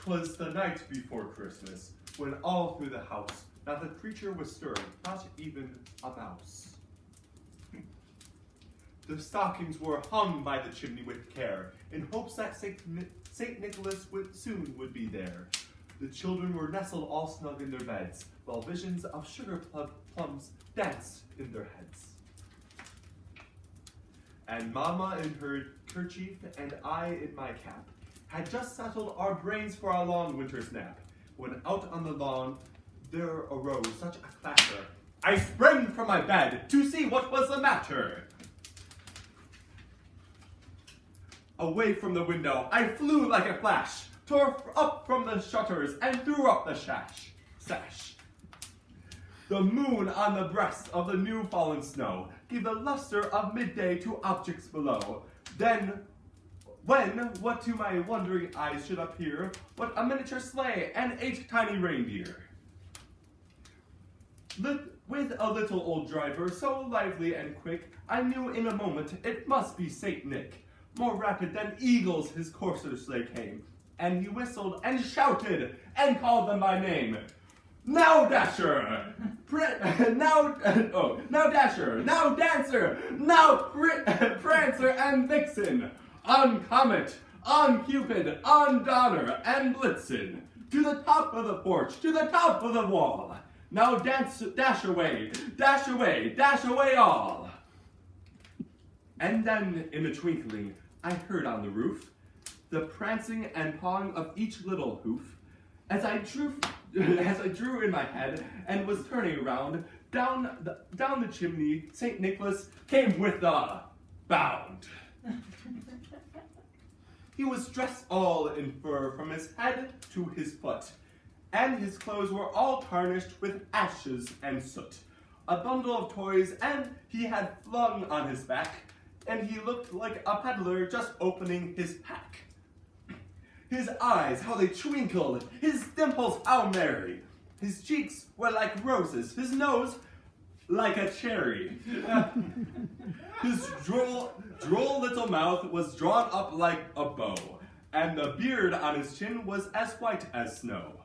'Twas the night before Christmas, when all through the house not a creature was stirring, not even a mouse. The stockings were hung by the chimney with care, in hopes that Saint Nicholas soon would be there. The children were nestled all snug in their beds, while visions of sugar plums danced in their heads. And Mama in her kerchief and I in my cap had just settled our brains for a long winter's nap, when out on the lawn there arose such a clatter. I sprang from my bed to see what was the matter. Away from the window I flew like a flash, tore up from the shutters and threw up the sash. The moon on the breast of the new fallen snow gave the luster of midday to objects below. Then, what to my wondering eyes should appear, but a miniature sleigh and 8 tiny reindeer. With a little old driver, so lively and quick, I knew in a moment it must be Saint Nick. More rapid than eagles his courser sleigh came, and he whistled and shouted and called them by name. Now Dasher, now Dasher, now Dancer, now Prancer and Vixen, on Comet, on Cupid, on Donner and Blitzen, to the top of the porch, to the top of the wall. Now dash away, dash away, dash away all. And then, in a twinkling, I heard on the roof the prancing and pawing of each little hoof. As I drew in my head and was turning around, down the chimney, St. Nicholas came with a bound. He was dressed all in fur from his head to his foot, and his clothes were all tarnished with ashes and soot. A bundle of toys and he had flung on his back, and he looked like a peddler just opening his pack. His eyes, how they twinkled, his dimples, how merry. His cheeks were like roses, his nose like a cherry. His droll little mouth was drawn up like a bow, and the beard on his chin was as white as snow.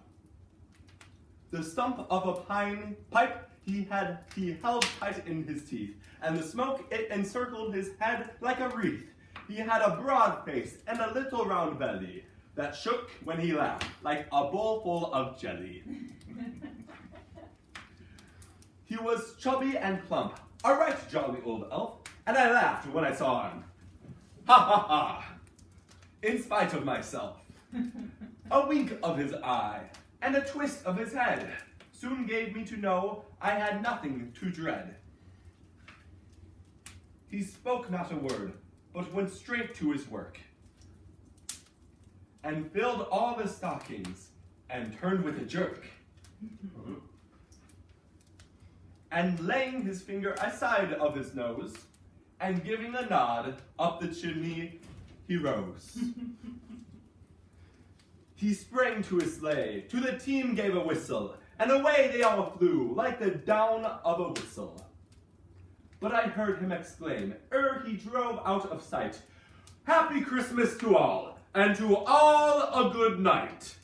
The stump of a pine pipe he held tight in his teeth, and the smoke it encircled his head like a wreath. He had a broad face and a little round belly that shook when he laughed like a bowl full of jelly. He was chubby and plump, a right jolly old elf, and I laughed when I saw him. Ha ha ha! In spite of myself. A wink of his eye and a twist of his head soon gave me to know I had nothing to dread. He spoke not a word, but went straight to his work, and filled all the stockings, and turned with a jerk. And laying his finger aside of his nose, and giving a nod up the chimney, he rose. He sprang to his sleigh, to the team gave a whistle, and away they all flew, like the down of a whistle. But I heard him exclaim, ere he drove out of sight, "Happy Christmas to all, and to all a good night."